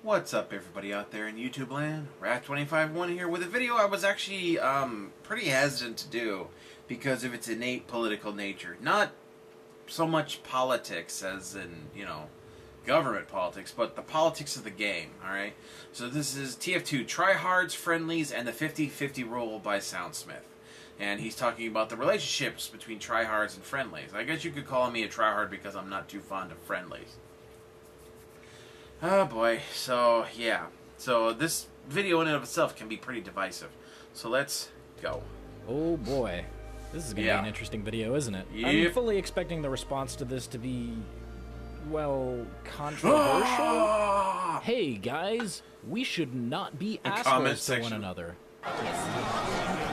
What's up, everybody out there in YouTube land? Rat251 here with a video I was actually pretty hesitant to do because of its innate political nature. Not so much politics as in, you know, government politics, but the politics of the game, alright? So this is TF2 Tryhards, Friendlies, and the 50-50 rule by Soundsmith. And he's talking about the relationships between Tryhards and Friendlies. I guess you could call me a Tryhard because I'm not too fond of Friendlies. Oh boy, so yeah. So this video in and of itself can be pretty divisive. So let's go. Oh boy. This is going to be an interesting video, isn't it? Yep. I'm fully expecting the response to this to be, well, controversial. Hey guys, we should not be assholes to one another.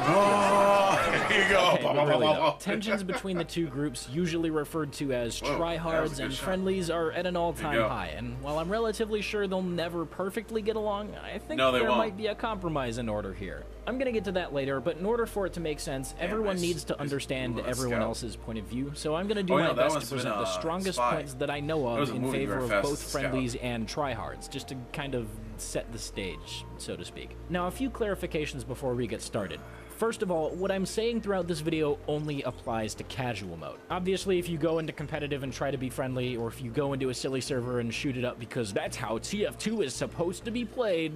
Oh, here you go. Okay, but really, though, tensions between the two groups, usually referred to as Tryhards and Friendlies, are at an all-time high. And while I'm relatively sure they'll never perfectly get along, I think there might be a compromise in order here. I'm going to get to that later, but in order for it to make sense, everyone needs to understand everyone else's point of view. So I'm going to do my best to present the strongest points that I know of in favor of both Friendlies and Tryhards, just to kind of set the stage, so to speak. Now, a few clarifications before we get started. First of all, what I'm saying throughout this video only applies to casual mode. Obviously, if you go into competitive and try to be friendly, or if you go into a silly server and shoot it up because that's how TF2 is supposed to be played,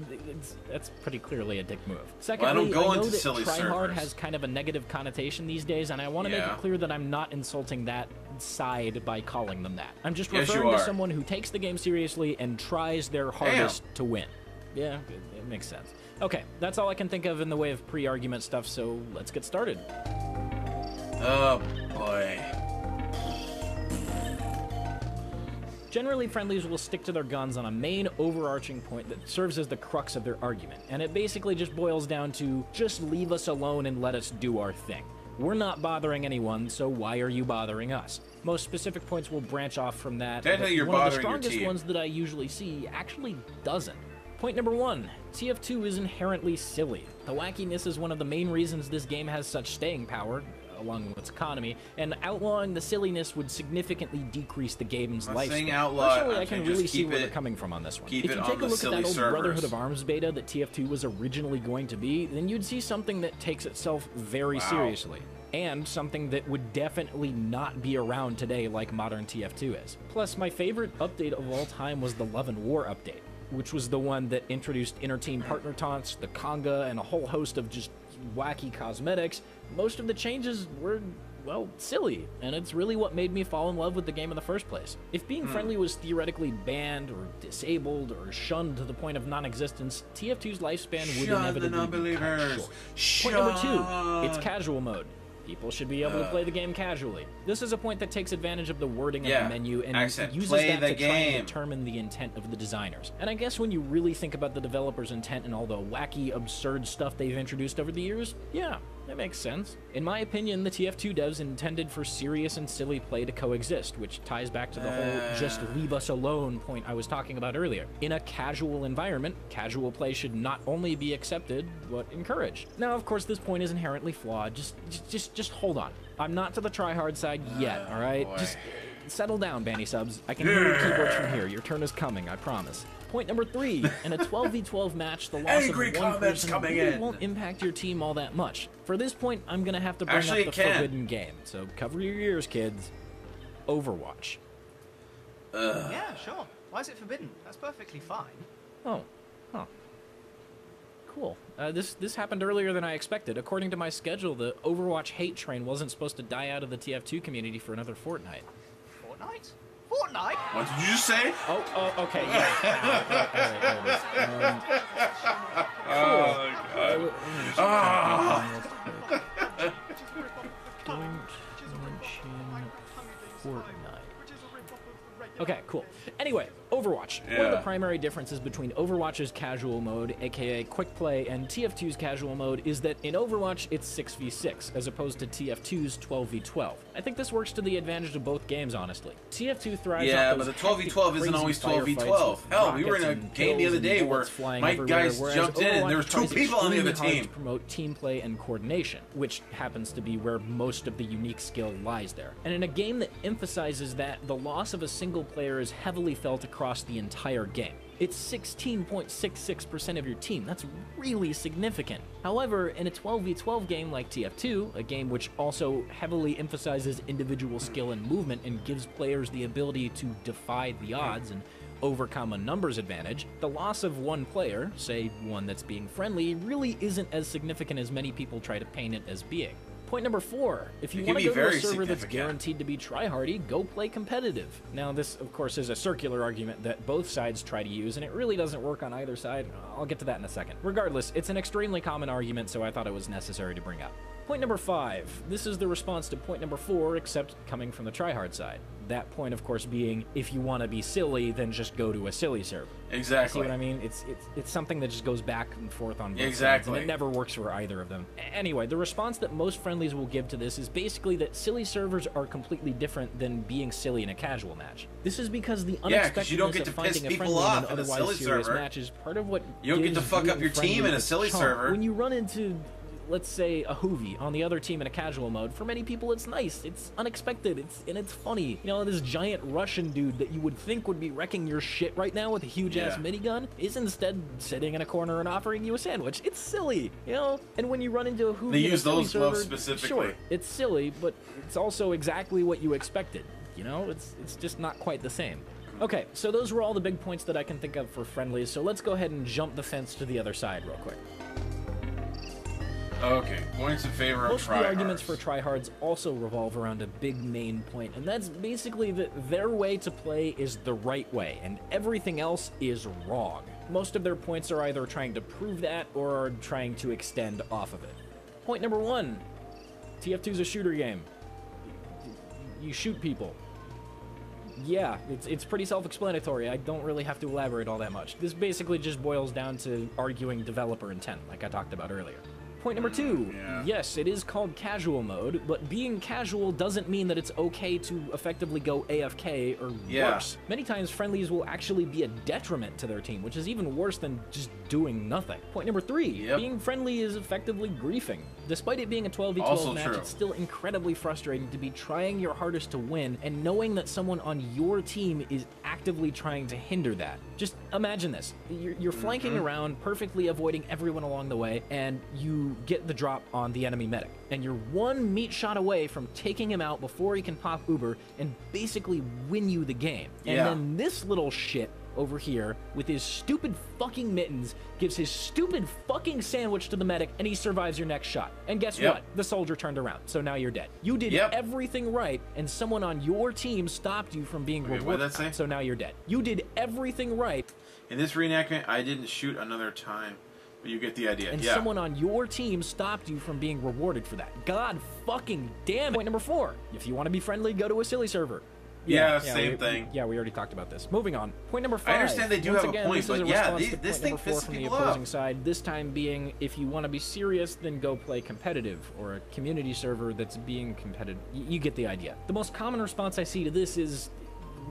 that's pretty clearly a dick move. Secondly, I know that Tryhard has kind of a negative connotation these days, and I want to make it clear that I'm not insulting that side by calling them that. I'm just referring to someone who takes the game seriously and tries their hardest to win. Yeah, it makes sense. Okay, that's all I can think of in the way of pre-argument stuff, so let's get started. Oh, boy. Generally, Friendlies will stick to their guns on a main overarching point that serves as the crux of their argument, and it basically just boils down to, just leave us alone and let us do our thing. We're not bothering anyone, so why are you bothering us? Most specific points will branch off from that, but one of the strongest ones that I usually see actually doesn't. Point number one, TF2 is inherently silly. The wackiness is one of the main reasons this game has such staying power, along with its economy, and outlawing the silliness would significantly decrease the game's lifespan. Personally, I can really see where they're coming from on this one. If you take a look at that old Brotherhood of Arms beta that TF2 was originally going to be, then you'd see something that takes itself very seriously. And something that would definitely not be around today like modern TF2 is. Plus, my favorite update of all time was the Love and War update, which was the one that introduced inter-team partner taunts, the conga, and a whole host of just wacky cosmetics. Most of the changes were, well, silly, and it's really what made me fall in love with the game in the first place. If being friendly was theoretically banned, or disabled, or shunned to the point of non-existence, TF2's lifespan would inevitably be cut short. Point number two, it's casual mode. People should be able to play the game casually. This is a point that takes advantage of the wording of the menu and uses that to try and determine the intent of the designers. And I guess when you really think about the developers' intent and all the wacky, absurd stuff they've introduced over the years, yeah, that makes sense. In my opinion, the TF2 devs intended for serious and silly play to coexist, which ties back to the whole just leave us alone point I was talking about earlier. In a casual environment, casual play should not only be accepted, but encouraged. Now, of course, this point is inherently flawed. Just hold on. I'm not to the tryhard side yet, alright? Just settle down, Banny Subs. I can hear your keyboards from here. Your turn is coming, I promise. Point number three, in a 12v12 match, the loss of one person really won't impact your team all that much. For this point, I'm gonna have to bring up the forbidden game, so cover your ears, kids. Overwatch. Yeah, sure. Why is it forbidden? That's perfectly fine. Oh, huh. Cool. This happened earlier than I expected. According to my schedule, the Overwatch hate train wasn't supposed to die out of the TF2 community for another fortnight. Fortnite? Fortnite? What did you just say? Oh, okay, yeah. Don't mention Fortnite. Okay, cool. Anyway, Overwatch. One of the primary differences between Overwatch's casual mode, aka quick play, and TF2's casual mode is that in Overwatch, it's 6v6, as opposed to TF2's 12v12. I think this works to the advantage of both games, honestly. TF2 thrives off those but the 12v12 isn't always 12v12. Hell, we were in a game the other day where my guys jumped in and there were two people on the other team. To promote team play and coordination, which happens to be where most of the unique skill lies there. And in a game that emphasizes that, the loss of a single player is heavily felt across the entire game. It's 16.66% of your team. That's really significant. However, in a 12v12 game like TF2, a game which also heavily emphasizes individual skill and movement and gives players the ability to defy the odds and overcome a numbers advantage, the loss of one player, say one that's being friendly, really isn't as significant as many people try to paint it as being. Point number 4, if you want to go to a server that's guaranteed to be tryhardy, go play competitive. Now this, of course, is a circular argument that both sides try to use, and it really doesn't work on either side. I'll get to that in a second. Regardless, it's an extremely common argument, so I thought it was necessary to bring up. Point number 5, this is the response to point number 4, except coming from the tryhard side. That point, of course, being, if you want to be silly, then just go to a silly server. Exactly. See what I mean? It's something that just goes back and forth on both sides, and it never works for either of them. Anyway, the response that most friendlies will give to this is basically that silly servers are completely different than being silly in a casual match. This is because the unexpectedness of finding a friendly in an otherwise serious match is part of what you don't get to fuck up your team in a silly server. When you run into, let's say, a Hoovy on the other team in a casual mode, for many people it's nice, it's unexpected, it's funny. You know, this giant Russian dude that you would think would be wrecking your shit right now with a huge-ass minigun is instead sitting in a corner and offering you a sandwich. It's silly, you know? And when you run into a Hoovy they in use a silly those server, gloves specifically. Sure, it's silly, but it's also exactly what you expected. You know, it's just not quite the same. Okay, so those were all the big points that I can think of for friendlies, so let's go ahead and jump the fence to the other side real quick. Okay, points in favor of tryhards. Most of the arguments for tryhards also revolve around a big main point, and that's basically that their way to play is the right way, and everything else is wrong. Most of their points are either trying to prove that or are trying to extend off of it. Point number 1, TF2's a shooter game. You shoot people. Yeah, it's pretty self-explanatory. I don't really have to elaborate all that much. This basically just boils down to arguing developer intent, like I talked about earlier. Point number 2, yes, it is called casual mode, but being casual doesn't mean that it's okay to effectively go AFK or worse. Many times friendlies will actually be a detriment to their team, which is even worse than just doing nothing. Point number 3, being friendly is effectively griefing. Despite it being a 12v12 match, it's still incredibly frustrating to be trying your hardest to win and knowing that someone on your team is actively trying to hinder that. Just imagine this. You're flanking around, perfectly avoiding everyone along the way, and you get the drop on the enemy medic. And you're one meat shot away from taking him out before he can pop Uber and basically win you the game. And then this little shit over here with his stupid fucking mittens gives his stupid fucking sandwich to the medic and he survives your next shot. And guess what? The soldier turned around, so now you're dead. You did everything right and someone on your team stopped you from being rewarded. What did that say? So now you're dead. You did everything right. In this reenactment, I didn't shoot another time. But you get the idea. And someone on your team stopped you from being rewarded for that. God fucking damn it. Point number 4, if you want to be friendly, go to a silly server. Same thing. Yeah, we already talked about this. Moving on. Point number 5. I understand they do have a point, but this thing pisses from the people opposing off. side. This time being, if you want to be serious, then go play competitive, or a community server that's being competitive. You get the idea. The most common response I see to this is,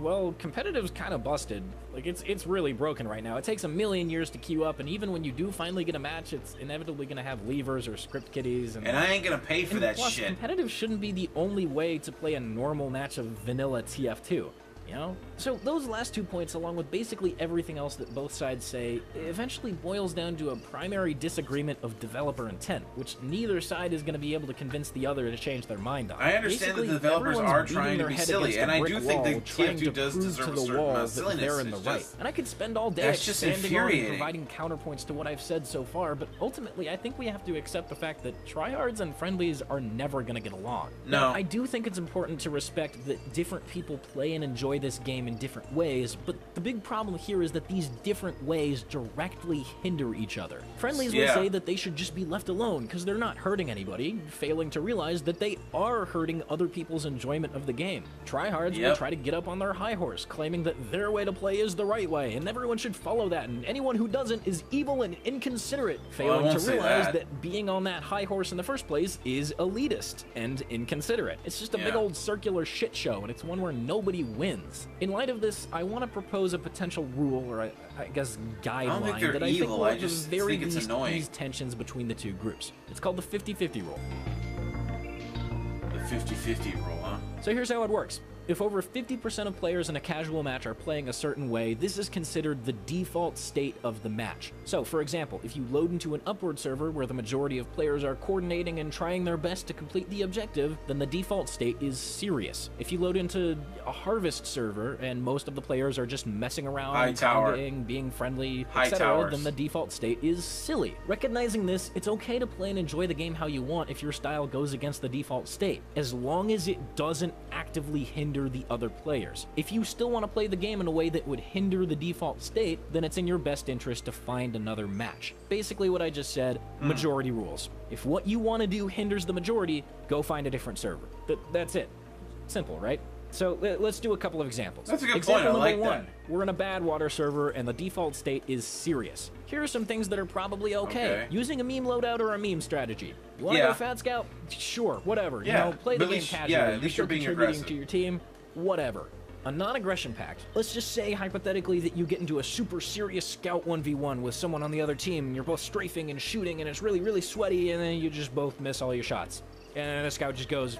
well, competitive's kind of busted. Like, it's really broken right now. It takes a million years to queue up, and even when you do finally get a match, it's inevitably going to have levers or script kiddies. And I ain't going to pay for that plus, shit. Competitive shouldn't be the only way to play a normal match of vanilla TF2. You know? So those last 2 points, along with basically everything else that both sides say, eventually boils down to a primary disagreement of developer intent, which neither side is going to be able to convince the other to change their mind on. I understand that the developers are trying to be silly, and I do think that TF2 does deserve a certain amount of silliness. They're in the right. And I could spend all day expanding on and providing counterpoints to what I've said so far, but ultimately I think we have to accept the fact that tryhards and friendlies are never going to get along. No. Now, I do think it's important to respect that different people play and enjoy this game in different ways, but the big problem here is that these different ways directly hinder each other. Friendlies will say that they should just be left alone because they're not hurting anybody, failing to realize that they are hurting other people's enjoyment of the game. Tryhards will try to get up on their high horse, claiming that their way to play is the right way, and everyone should follow that, and anyone who doesn't is evil and inconsiderate, failing to realize that being on that high horse in the first place is elitist and inconsiderate. It's just a big old circular shit show, and it's one where nobody wins. In light of this, I want to propose a potential rule, or I guess guideline, that I think will at the very least ease tensions between the two groups. It's called the 50-50 rule. The 50-50 rule, huh? So here's how it works. If over 50% of players in a casual match are playing a certain way, this is considered the default state of the match. So, for example, if you load into an upward server where the majority of players are coordinating and trying their best to complete the objective, then the default state is serious. If you load into a harvest server and most of the players are just messing around, being friendly, etc., then the default state is silly. Recognizing this, it's okay to play and enjoy the game how you want if your style goes against the default state, as long as it doesn't actively hinder the other players. If you still want to play the game in a way that would hinder the default state, then it's in your best interest to find another match. Basically what I just said, majority rules. If what you want to do hinders the majority, go find a different server. That's it. Simple, right? So let's do a couple of examples. That's a good point. I like that. We're in a bad water server and the default state is serious. Here are some things that are probably okay. Using a meme loadout or a meme strategy. You want to go Fat Scout? Sure, whatever. Yeah. You know, play the game casually. Yeah, at least you're being contributing aggressive to your team. Whatever. A non-aggression pact. Let's just say, hypothetically, that you get into a super serious scout 1v1 with someone on the other team, and you're both strafing and shooting, and it's really, really sweaty, and then you just both miss all your shots. And then the scout just goes,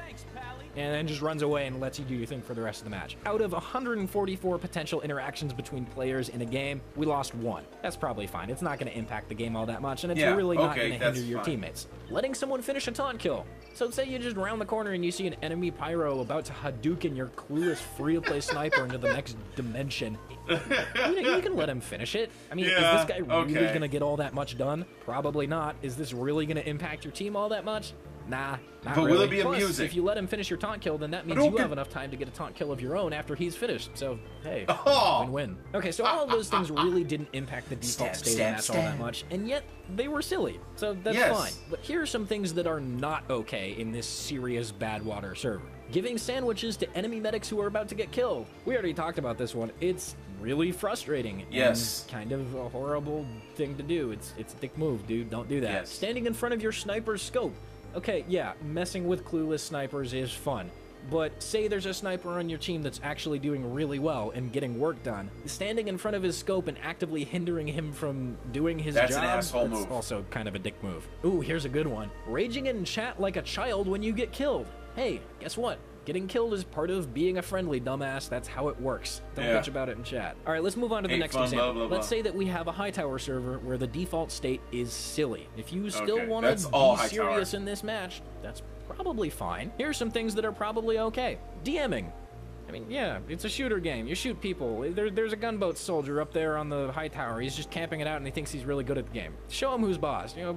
and then just runs away and lets you do your thing for the rest of the match. Out of 144 potential interactions between players in a game, we lost 1. That's probably fine. It's not going to impact the game all that much, and it's really not going to hinder your teammates. Letting someone finish a taunt kill. So say you just round the corner and you see an enemy pyro about to Hadouken your clueless free-to-play sniper into the next dimension. You can let him finish it. I mean, is this guy really going to get all that much done? Probably not. Is this really going to impact your team all that much? Nah, not really. Will it be Plus, amusing? if you let him finish your taunt kill, then that means you have enough time to get a taunt kill of your own after he's finished. So, hey, win-win. Okay, so all of those things really didn't impact the default state of the match all that much, and yet they were silly. So that's fine. But here are some things that are not okay in this serious bad water server. Giving sandwiches to enemy medics who are about to get killed. We already talked about this one. It's really frustrating. And kind of a horrible thing to do. It's a dick move, dude. Don't do that. Standing in front of your sniper's scope. Okay, yeah, messing with clueless snipers is fun. But say there's a sniper on your team that's actually doing really well and getting work done. Standing in front of his scope and actively hindering him from doing his job, an asshole that's move. Also kind of a dick move. Ooh, here's a good one. Raging in chat like a child when you get killed. Hey, guess what? Getting killed is part of being a friendly, dumbass. That's how it works. Don't bitch about it in chat. All right, let's move on to the next example. Blah, blah, blah. Let's say that we have a high tower server where the default state is silly. If you still want to be serious in this match, that's probably fine. Here's some things that are probably okay. DMing. I mean, yeah, it's a shooter game. You shoot people. There's a gunboat soldier up there on the high tower. He's just camping it out and he thinks he's really good at the game. Show him who's boss. You know,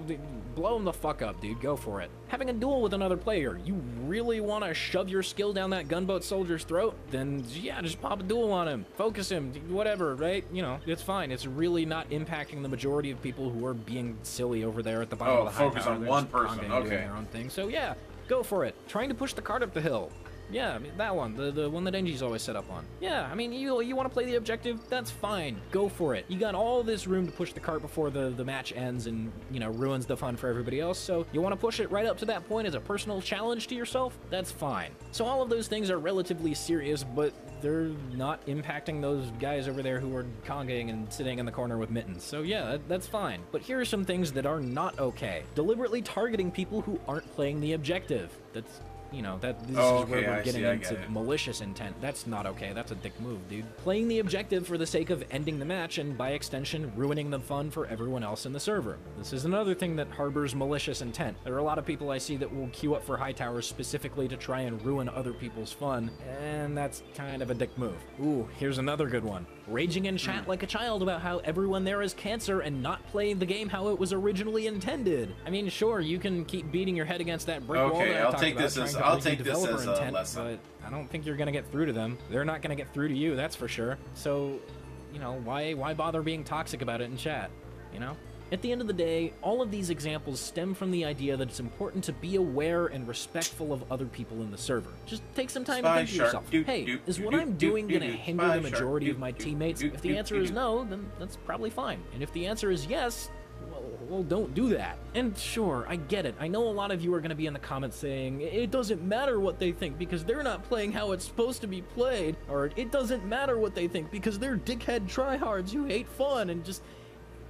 blow him the fuck up, dude. Go for it. Having a duel with another player. You really want to shove your skill down that gunboat soldier's throat? Then, yeah, just pop a duel on him. Focus him. Whatever, right? You know, it's fine. It's really not impacting the majority of people who are being silly over there at the bottom of the high tower. Focus on one person. Doing their own thing. So, yeah, go for it. Trying to push the cart up the hill. Yeah, I mean, that one, the one that NG's always set up on. Yeah, I mean, you want to play the objective? That's fine. Go for it. You got all this room to push the cart before the match ends and, you know, ruins the fun for everybody else, so you want to push it right up to that point as a personal challenge to yourself? That's fine. So all of those things are relatively serious, but they're not impacting those guys over there who are conging and sitting in the corner with mittens. So yeah, that's fine. But here are some things that are not okay. Deliberately targeting people who aren't playing the objective. That's... You know, this is where we're getting into malicious intent. That's not okay. That's a dick move, dude. Playing the objective for the sake of ending the match and, by extension, ruining the fun for everyone else in the server. This is another thing that harbors malicious intent. There are a lot of people I see that will queue up for high towers specifically to try and ruin other people's fun, and that's kind of a dick move. Ooh, here's another good one. Raging in chat like a child about how everyone there is cancer and not playing the game how it was originally intended. I mean, sure, you can keep beating your head against that brick wall that I talked about, I'll take this as a intent, lesson. But I don't think you're gonna get through to them. They're not gonna get through to you, that's for sure. So, you know, why bother being toxic about it in chat? You know? At the end of the day, all of these examples stem from the idea that it's important to be aware and respectful of other people in the server. Just take some time to think to yourself, hey, is what I'm doing going to hinder the majority of my teammates? If the answer is no, then that's probably fine. And if the answer is yes, well, don't do that. And sure, I get it. I know a lot of you are going to be in the comments saying, it doesn't matter what they think because they're not playing how it's supposed to be played, or it doesn't matter what they think because they're dickhead tryhards who hate fun and just...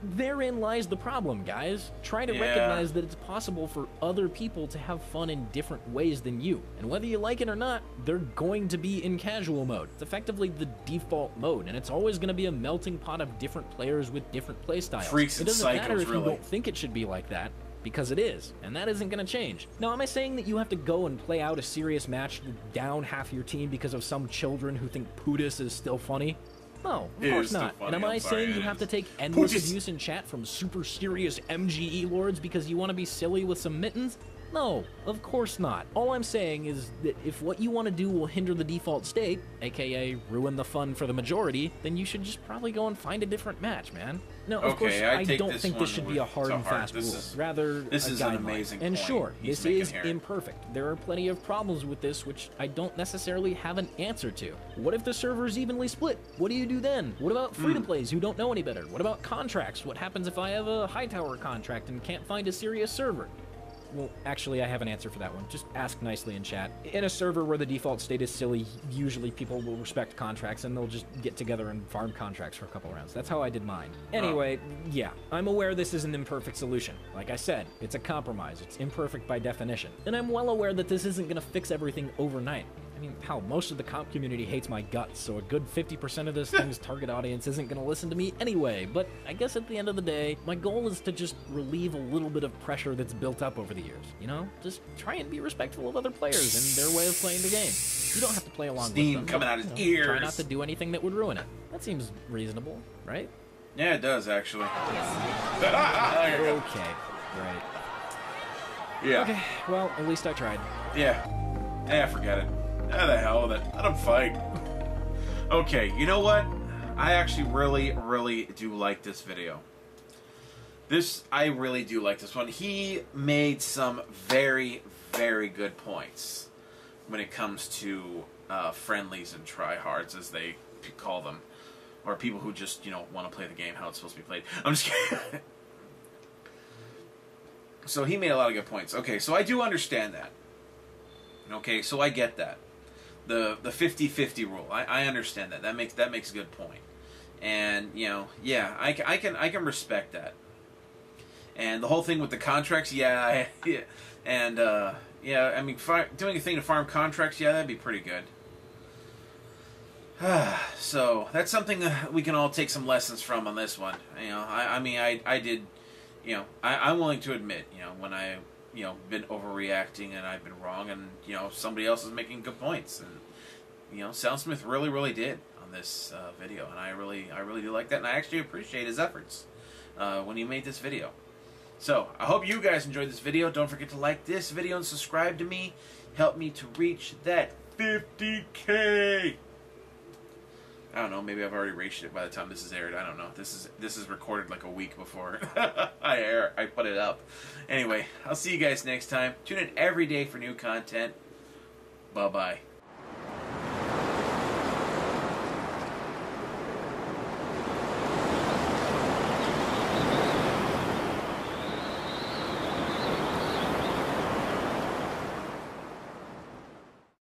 therein lies the problem, guys. Try to recognize that it's possible for other people to have fun in different ways than you. And whether you like it or not, they're going to be in casual mode. It's effectively the default mode, and it's always going to be a melting pot of different players with different playstyles. Freaks and it doesn't matter psychos, if really. you don't think it should be like that, because it is, and that isn't going to change. Now, am I saying that you have to go and play out a serious match to down half your team because of some children who think Pootis is still funny? No, of course not. And am I saying you have to take endless abuse in chat from super serious MGE lords because you want to be silly with some mittens? No, of course not. All I'm saying is that if what you want to do will hinder the default state, aka ruin the fun for the majority, then you should just probably go and find a different match, man. No, of course, I don't think this should be a hard and fast rule. Rather, this is an amazing and point sure, he's this is making here. imperfect. There are plenty of problems with this which I don't necessarily have an answer to. What if the server is evenly split? What do you do then? What about free-to-plays who don't know any better? What about contracts? What happens if I have a Hightower contract and can't find a serious server? Well, actually, I have an answer for that one. Just ask nicely in chat. In a server where the default state is silly, usually people will respect contracts and they'll just get together and farm contracts for a couple rounds. That's how I did mine. Anyway, yeah, I'm aware this is an imperfect solution. Like I said, it's a compromise. It's imperfect by definition. And I'm well aware that this isn't going to fix everything overnight. I mean, hell, most of the comp community hates my guts, so a good 50% of this thing's target audience isn't going to listen to me anyway. But I guess at the end of the day, my goal is to just relieve a little bit of pressure that's built up over the years, you know? Just try and be respectful of other players and their way of playing the game. You don't have to play along Steam with them. coming out his ears. Try not to do anything that would ruin it. That seems reasonable, right? Yeah, it does, actually. Okay, right. Yeah. Okay, well, at least I tried. Yeah, forget it. Ah, the hell with it. Let him fight. Okay, you know what? I actually really do like this video. I really do like this one. He made some very good points when it comes to friendlies and tryhards, as they call them. Or people who just, you know, want to play the game how it's supposed to be played. I'm just kidding. So he made a lot of good points. Okay, so I do understand that. Okay, so I get that. The 50-50 rule. I understand that. That makes a good point. And, you know, yeah, I can respect that. And the whole thing with the contracts, yeah. And yeah, I mean, doing a thing to farm contracts, yeah, that'd be pretty good. So that's something that we can all take some lessons from on this one. You know, I mean, I did, you know, I'm willing to admit, you know, when I, you know, been overreacting and I've been wrong, and you know, somebody else is making good points, and you know, Soundsmith really did on this video, and I really do like that, and I actually appreciate his efforts when he made this video. So I hope you guys enjoyed this video. Don't forget to like this video and subscribe to me. Help me to reach that 50K. I don't know, maybe I've already reached it by the time this is aired. I don't know. This is recorded like a week before I put it up. Anyway, I'll see you guys next time. Tune in every day for new content. Bye-bye.